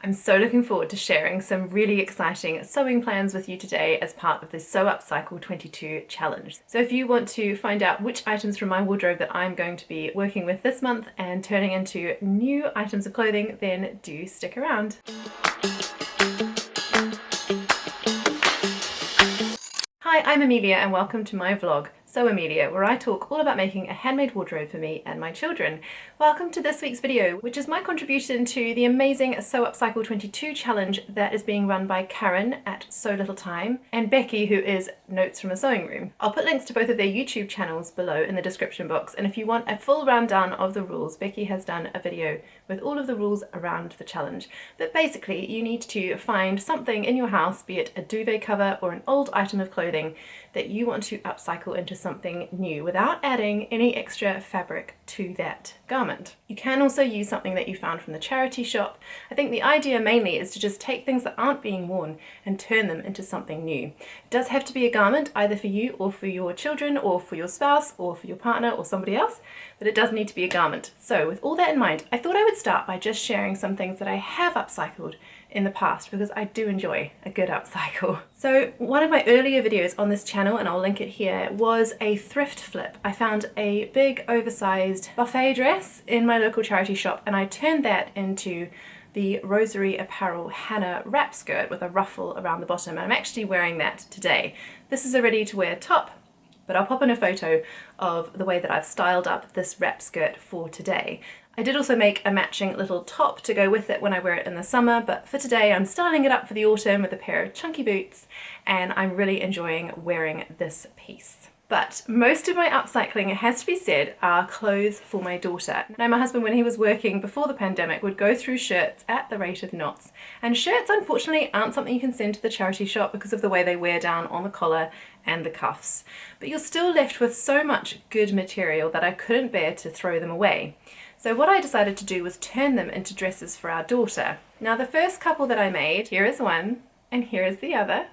I'm so looking forward to sharing some really exciting sewing plans with you today as part of the Sew Upcycle 22 challenge. So if you want to find out which items from my wardrobe that I'm going to be working with this month and turning into new items of clothing, then do stick around. Hi, I'm Amelia and welcome to my vlog, Sew Amelia, where I talk all about making a handmade wardrobe for me and my children. Welcome to this week's video, which is my contribution to the amazing Sew Upcycle 22 challenge that is being run by Karen at So Little Time and Becky, who is Notes from a Sewing Room. I'll put links to both of their YouTube channels below in the description box, and if you want a full rundown of the rules, Becky has done a video with all of the rules around the challenge. But basically, you need to find something in your house, be it a duvet cover or an old item of clothing, that you want to upcycle into something new without adding any extra fabric to that garment. You can also use something that you found from the charity shop. I think the idea mainly is to just take things that aren't being worn and turn them into something new. It does have to be a garment, either for you or for your children or for your spouse or for your partner or somebody else, but it does need to be a garment. So with all that in mind, I thought I would start by just sharing some things that I have upcycled in the past, because I do enjoy a good upcycle. So one of my earlier videos on this channel, and I'll link it here, was a thrift flip. I found a big oversized buffet dress in my local charity shop and I turned that into the Rosary Apparel Hannah wrap skirt with a ruffle around the bottom, and I'm actually wearing that today. This is a ready to wear top, but I'll pop in a photo of the way that I've styled up this wrap skirt for today. I did also make a matching little top to go with it when I wear it in the summer, but for today I'm styling it up for the autumn with a pair of chunky boots, and I'm really enjoying wearing this piece. But most of my upcycling, it has to be said, are clothes for my daughter. Now, my husband, when he was working before the pandemic, would go through shirts at the rate of knots. And shirts, unfortunately, aren't something you can send to the charity shop because of the way they wear down on the collar and the cuffs. But you're still left with so much good material that I couldn't bear to throw them away. So what I decided to do was turn them into dresses for our daughter. Now, the first couple that I made, here is one and here is the other.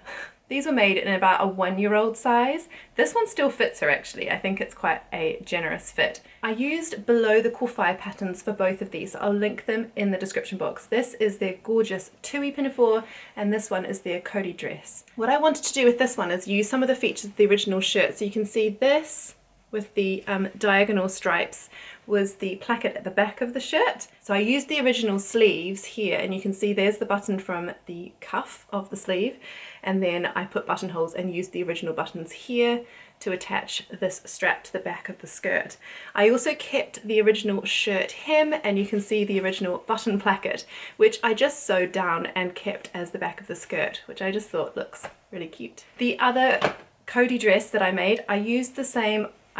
These were made in about a 1-year-old size. This one still fits her actually. I think it's quite a generous fit. I used below the corfai patterns for both of these. So I'll link them in the description box. This is their gorgeous Tui pinafore and this one is their Cody dress. What I wanted to do with this one is use some of the features of the original shirt. So you can see this with the diagonal stripes was the placket at the back of the shirt. So I used the original sleeves here, and you can see there's the button from the cuff of the sleeve, and then I put buttonholes and used the original buttons here to attach this strap to the back of the skirt. I also kept the original shirt hem, and you can see the original button placket, which I just sewed down and kept as the back of the skirt, which I just thought looks really cute. The other Cody dress that I made, I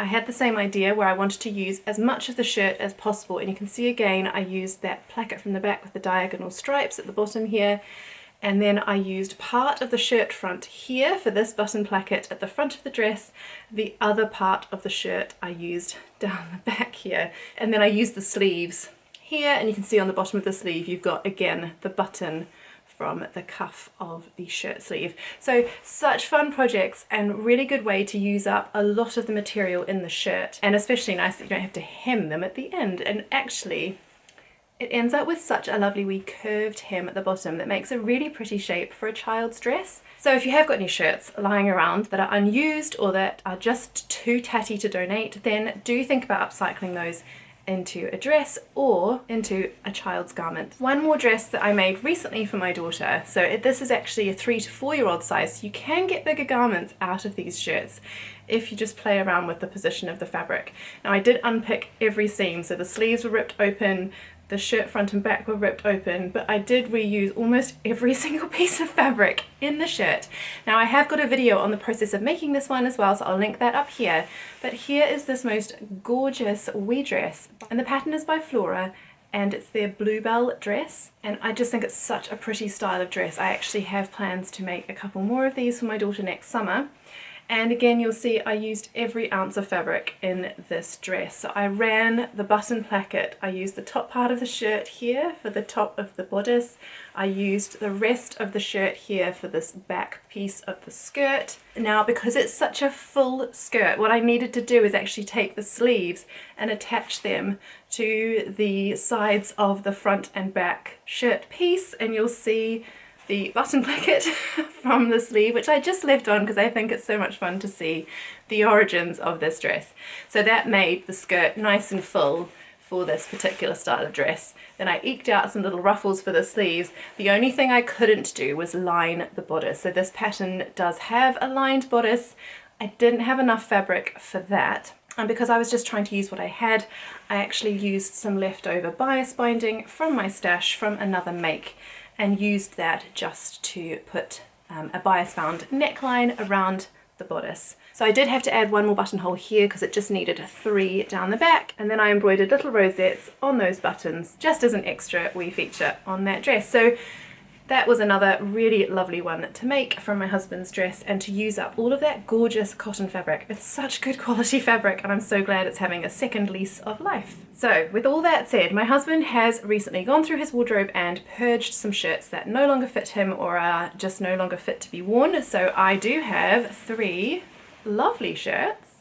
had the same idea where I wanted to use as much of the shirt as possible, and you can see again I used that placket from the back with the diagonal stripes at the bottom here, and then I used part of the shirt front here for this button placket at the front of the dress. The other part of the shirt I used down the back here, and then I used the sleeves here, and you can see on the bottom of the sleeve you've got again the button from the cuff of the shirt sleeve. So such fun projects and really good way to use up a lot of the material in the shirt, and especially nice that you don't have to hem them at the end. And actually it ends up with such a lovely wee curved hem at the bottom that makes a really pretty shape for a child's dress. So if you have got any shirts lying around that are unused or that are just too tatty to donate, then do think about upcycling those into a dress or into a child's garment. One more dress that I made recently for my daughter. So this is actually a 3 to 4-year-old size. You can get bigger garments out of these shirts if you just play around with the position of the fabric. Now, I did unpick every seam, so the sleeves were ripped open, the shirt front and back were ripped open, but I did reuse almost every single piece of fabric in the shirt. Now, I have got a video on the process of making this one as well, so I'll link that up here. But here is this most gorgeous wee dress, and the pattern is by Flora, and it's their Bluebell dress, and I just think it's such a pretty style of dress. I actually have plans to make a couple more of these for my daughter next summer. And again, you'll see I used every ounce of fabric in this dress. So I ran the button placket. I used the top part of the shirt here for the top of the bodice. I used the rest of the shirt here for this back piece of the skirt. Now, because it's such a full skirt, what I needed to do is actually take the sleeves and attach them to the sides of the front and back shirt piece, and you'll see the button placket from the sleeve, which I just left on because I think it's so much fun to see the origins of this dress. So that made the skirt nice and full for this particular style of dress. Then I eked out some little ruffles for the sleeves. The only thing I couldn't do was line the bodice. So this pattern does have a lined bodice. I didn't have enough fabric for that. And because I was just trying to use what I had, I actually used some leftover bias binding from my stash from another make, and used that just to put a bias bound neckline around the bodice. So I did have to add one more buttonhole here because it just needed 3 down the back, and then I embroidered little rosettes on those buttons just as an extra wee feature on that dress. So that was another really lovely one to make from my husband's dress, and to use up all of that gorgeous cotton fabric. It's such good quality fabric, and I'm so glad it's having a second lease of life. So with all that said, my husband has recently gone through his wardrobe and purged some shirts that no longer fit him or are just no longer fit to be worn. So I do have 3 lovely shirts.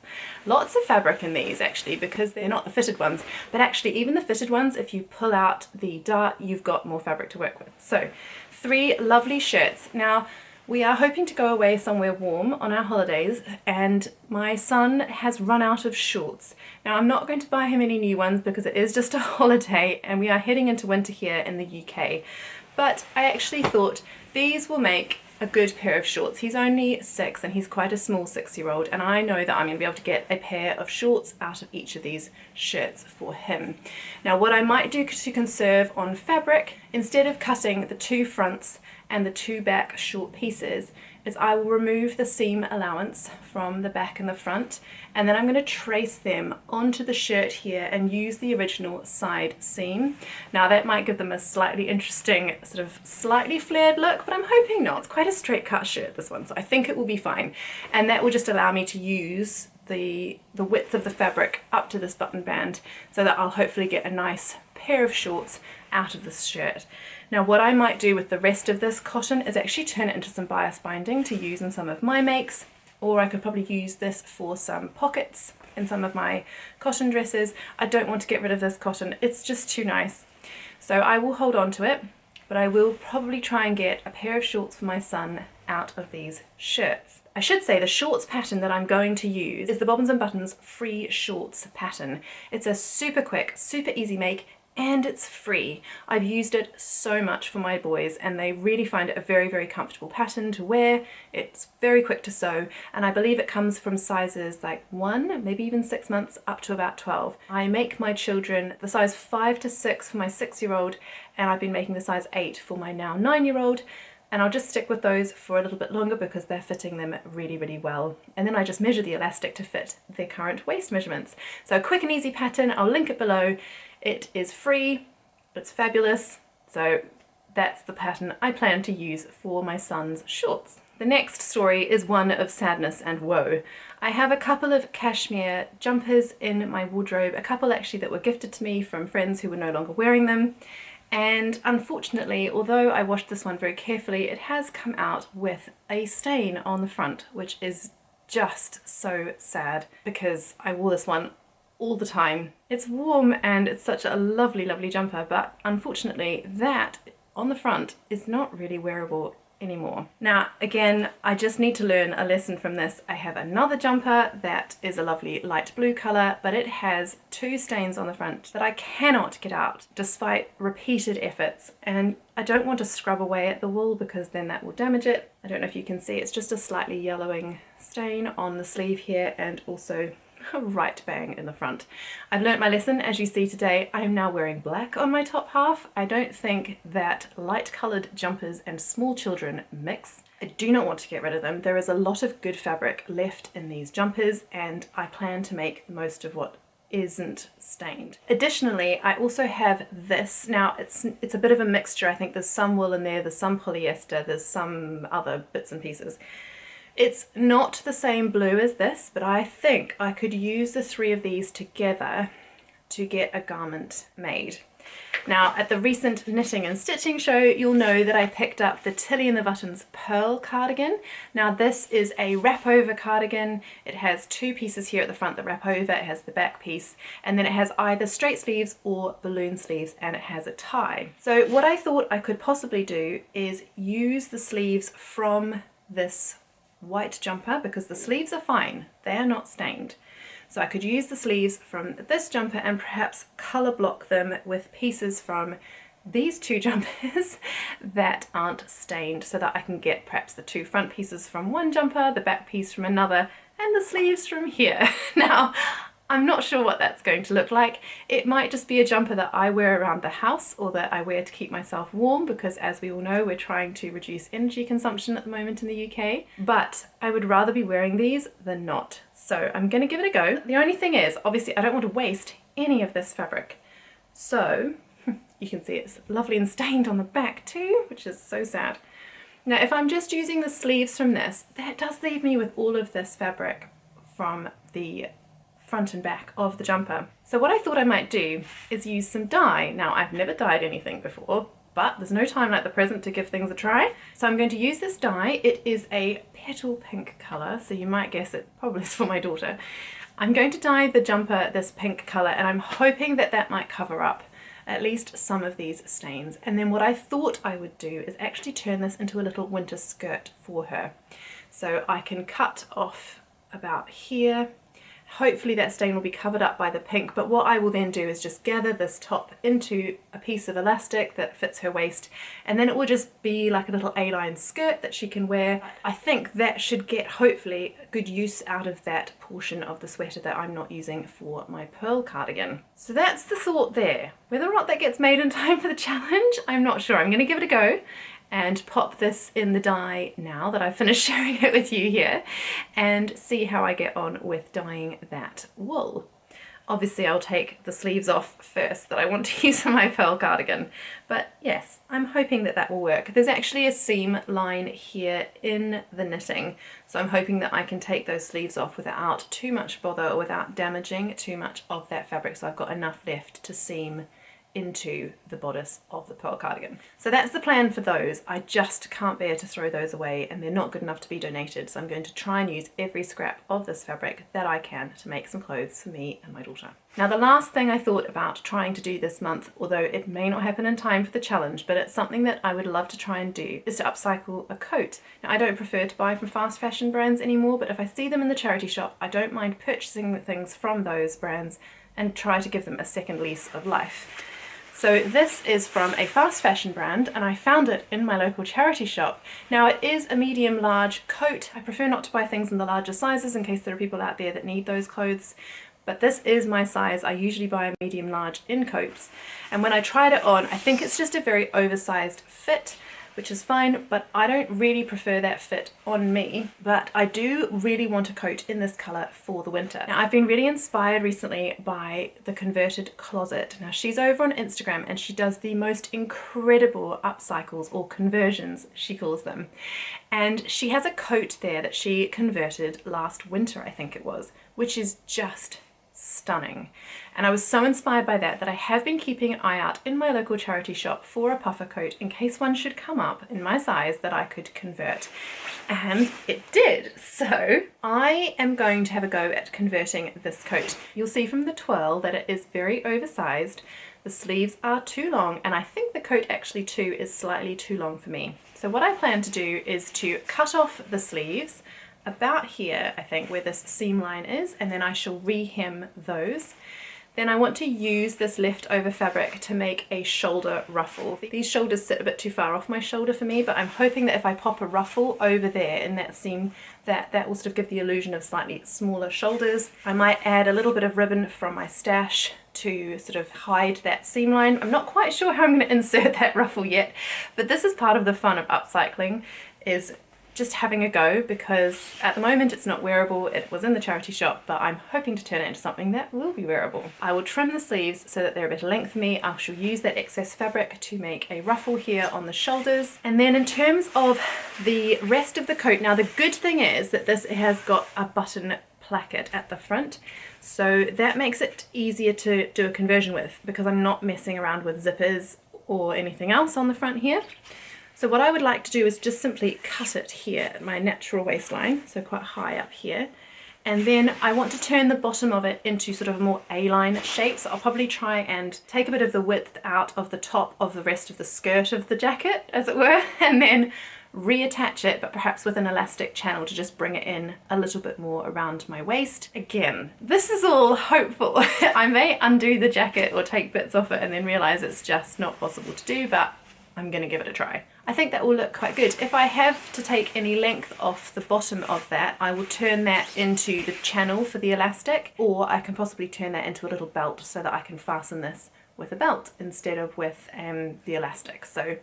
Lots of fabric in these actually, because they're not the fitted ones, but actually even the fitted ones, if you pull out the dart, you've got more fabric to work with. So 3 lovely shirts. Now we are hoping to go away somewhere warm on our holidays, and my son has run out of shorts. Now I'm not going to buy him any new ones because it is just a holiday and we are heading into winter here in the UK, but I actually thought these will make a good pair of shorts. He's only 6 and he's quite a small 6-year-old, and I know that I'm going to be able to get a pair of shorts out of each of these shirts for him. Now what I might do to conserve on fabric, instead of cutting the 2 fronts and the 2 back short pieces, is I will remove the seam allowance from the back and the front, and then I'm going to trace them onto the shirt here and use the original side seam. Now that might give them a slightly interesting, sort of slightly flared look, but I'm hoping not. It's quite a straight cut shirt, this one, so I think it will be fine, and that will just allow me to use the width of the fabric up to this button band, so that I'll hopefully get a nice pair of shorts out of this shirt. Now what I might do with the rest of this cotton is actually turn it into some bias binding to use in some of my makes, or I could probably use this for some pockets in some of my cotton dresses. I don't want to get rid of this cotton, it's just too nice. So I will hold on to it, but I will probably try and get a pair of shorts for my son out of these shirts. I should say the shorts pattern that I'm going to use is the Bobbins and Buttons free shorts pattern. It's a super quick, super easy make, and it's free. I've used it so much for my boys and they really find it a very, very comfortable pattern to wear. It's very quick to sew, and I believe it comes from sizes like 1, maybe even 6 months, up to about 12. I make my children the size 5 to 6 for my 6-year-old, and I've been making the size 8 for my now 9-year-old. And I'll just stick with those for a little bit longer because they're fitting them really, really well. And then I just measure the elastic to fit their current waist measurements. So a quick and easy pattern, I'll link it below. It is free, it's fabulous. So that's the pattern I plan to use for my son's shorts. The next story is one of sadness and woe. I have a couple of cashmere jumpers in my wardrobe, a couple actually that were gifted to me from friends who were no longer wearing them. And unfortunately, although I washed this one very carefully, it has come out with a stain on the front, which is just so sad because I wore this one all the time. It's warm and it's such a lovely, lovely jumper, but unfortunately that on the front is not really wearable anymore. Now again, I just need to learn a lesson from this. I have another jumper that is a lovely light blue colour, but it has 2 stains on the front that I cannot get out despite repeated efforts, and I don't want to scrub away at the wool because then that will damage it. I don't know if you can see, it's just a slightly yellowing stain on the sleeve here and also right bang in the front. I've learnt my lesson, as you see today. I am now wearing black on my top half. I don't think that light coloured jumpers and small children mix. I do not want to get rid of them. There is a lot of good fabric left in these jumpers and I plan to make the most of what isn't stained. Additionally, I also have this. Now it's a bit of a mixture. I think there's some wool in there, there's some polyester, there's some other bits and pieces. It's not the same blue as this, but I think I could use the 3 of these together to get a garment made. Now, at the recent knitting and stitching show, you'll know that I picked up the Tilly and the Buttons pearl cardigan. Now, this is a wrap over cardigan. It has 2 pieces here at the front that wrap over. It has the back piece, and then it has either straight sleeves or balloon sleeves, and it has a tie. So what I thought I could possibly do is use the sleeves from this white jumper, because the sleeves are fine. They are not stained. So I could use the sleeves from this jumper and perhaps colour block them with pieces from these 2 jumpers that aren't stained, so that I can get perhaps the 2 front pieces from one jumper, the back piece from another, and the sleeves from here. Now, I'm not sure what that's going to look like. It might just be a jumper that I wear around the house, or that I wear to keep myself warm, because as we all know, we're trying to reduce energy consumption at the moment in the UK. But I would rather be wearing these than not. So I'm going to give it a go. The only thing is, obviously I don't want to waste any of this fabric. So you can see it's lovely and stained on the back too, which is so sad. Now, if I'm just using the sleeves from this, that does leave me with all of this fabric from the front and back of the jumper. So what I thought I might do is use some dye. Now, I've never dyed anything before, but there's no time like the present to give things a try. So I'm going to use this dye. It is a petal pink colour, so you might guess it probably is for my daughter. I'm going to dye the jumper this pink colour, and I'm hoping that that might cover up at least some of these stains. And then what I thought I would do is actually turn this into a little winter skirt for her. So I can cut off about here. Hopefully that stain will be covered up by the pink, but what I will then do is just gather this top into a piece of elastic that fits her waist, and then it will just be like a little A-line skirt that she can wear. I think that should get, hopefully, good use out of that portion of the sweater that I'm not using for my pearl cardigan. So that's the thought there. Whether or not that gets made in time for the challenge, I'm not sure. I'm going to give it a go and pop this in the dye now that I've finished sharing it with you here, and see how I get on with dyeing that wool. Obviously I'll take the sleeves off first that I want to use for my pearl cardigan, but yes, I'm hoping that that will work. There's actually a seam line here in the knitting, so I'm hoping that I can take those sleeves off without too much bother or without damaging too much of that fabric, so I've got enough left to seam into the bodice of the pearl cardigan. So that's the plan for those. I just can't bear to throw those away, and they're not good enough to be donated, so I'm going to try and use every scrap of this fabric that I can to make some clothes for me and my daughter. Now, the last thing I thought about trying to do this month, although it may not happen in time for the challenge, but it's something that I would love to try and do, is to upcycle a coat. Now, I don't prefer to buy from fast fashion brands anymore, but if I see them in the charity shop, I don't mind purchasing things from those brands and try to give them a second lease of life. So this is from a fast fashion brand, and I found it in my local charity shop. Now, it is a medium large coat. I prefer not to buy things in the larger sizes in case there are people out there that need those clothes, but this is my size. I usually buy a medium large in coats, and when I tried it on, I think it's just a very oversized fit, which is fine, but I don't really prefer that fit on me. But I do really want a coat in this colour for the winter. Now, I've been really inspired recently by the Converted Closet. Now, she's over on Instagram and she does the most incredible upcycles, or conversions, she calls them. And she has a coat there that she converted last winter, I think it was, which is just stunning. And I was so inspired by that I have been keeping an eye out in my local charity shop for a puffer coat in case one should come up in my size that I could convert. And it did. So I am going to have a go at converting this coat. You'll see from the twirl that it is very oversized. The sleeves are too long, and I think the coat actually too is slightly too long for me. So what I plan to do is to cut off the sleeves about here, I think, where this seam line is, and then I shall rehem those. Then I want to use this leftover fabric to make a shoulder ruffle. These shoulders sit a bit too far off my shoulder for me, but I'm hoping that if I pop a ruffle over there in that seam, that will sort of give the illusion of slightly smaller shoulders. I might add a little bit of ribbon from my stash to sort of hide that seam line. I'm not quite sure how I'm going to insert that ruffle yet, but this is part of the fun of upcycling, is just having a go, because at the moment it's not wearable. It was in the charity shop, but I'm hoping to turn it into something that will be wearable. I will trim the sleeves so that they're a better length for me. I shall use that excess fabric to make a ruffle here on the shoulders. And then in terms of the rest of the coat, now the good thing is that this has got a button placket at the front, so that makes it easier to do a conversion with, because I'm not messing around with zippers or anything else on the front here. So what I would like to do is just simply cut it here at my natural waistline, so quite high up here. And then I want to turn the bottom of it into sort of a more A-line shape. So I'll probably try and take a bit of the width out of the top of the rest of the skirt of the jacket, as it were, and then reattach it, but perhaps with an elastic channel to just bring it in a little bit more around my waist. Again, this is all hopeful. I may undo the jacket or take bits off it and then realize it's just not possible to do, but I'm gonna give it a try. I think that will look quite good. If I have to take any length off the bottom of that, I will turn that into the channel for the elastic, or I can possibly turn that into a little belt so that I can fasten this with a belt instead of with the elastic. So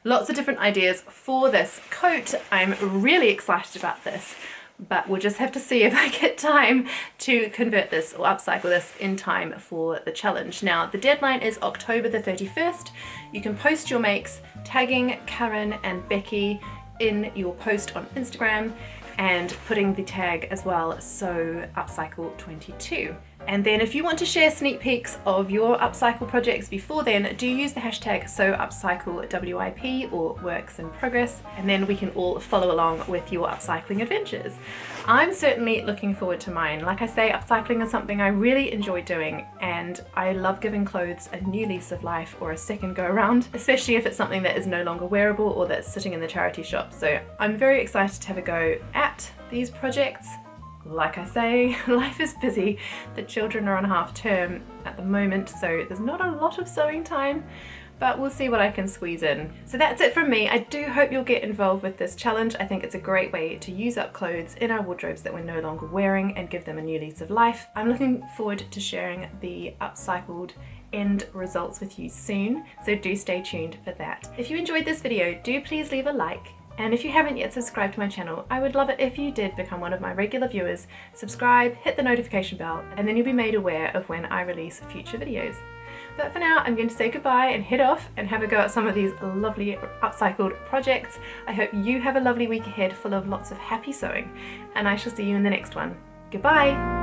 lots of different ideas for this coat. I'm really excited about this, but we'll just have to see if I get time to convert this or upcycle this in time for the challenge. Now, the deadline is October the 31st. You can post your makes tagging Karen and Becky in your post on Instagram and putting the tag as well, Sew Upcycle 22. And then if you want to share sneak peeks of your upcycle projects before then, do use the hashtag Sew Upcycle WIP or works in progress, and then we can all follow along with your upcycling adventures. I'm certainly looking forward to mine. Like I say, upcycling is something I really enjoy doing, and I love giving clothes a new lease of life or a second go around, especially if it's something that is no longer wearable or that's sitting in the charity shop. So I'm very excited to have a go at these projects. Like I say, life is busy. The children are on half term at the moment, so there's not a lot of sewing time, but we'll see what I can squeeze in. So that's it from me. I do hope you'll get involved with this challenge. I think it's a great way to use up clothes in our wardrobes that we're no longer wearing and give them a new lease of life. I'm looking forward to sharing the upcycled end results with you soon, so do stay tuned for that. If you enjoyed this video, do please leave a like. And if you haven't yet subscribed to my channel, I would love it if you did become one of my regular viewers. Subscribe, hit the notification bell, and then you'll be made aware of when I release future videos. But for now, I'm going to say goodbye and head off and have a go at some of these lovely upcycled projects. I hope you have a lovely week ahead full of lots of happy sewing, and I shall see you in the next one. Goodbye!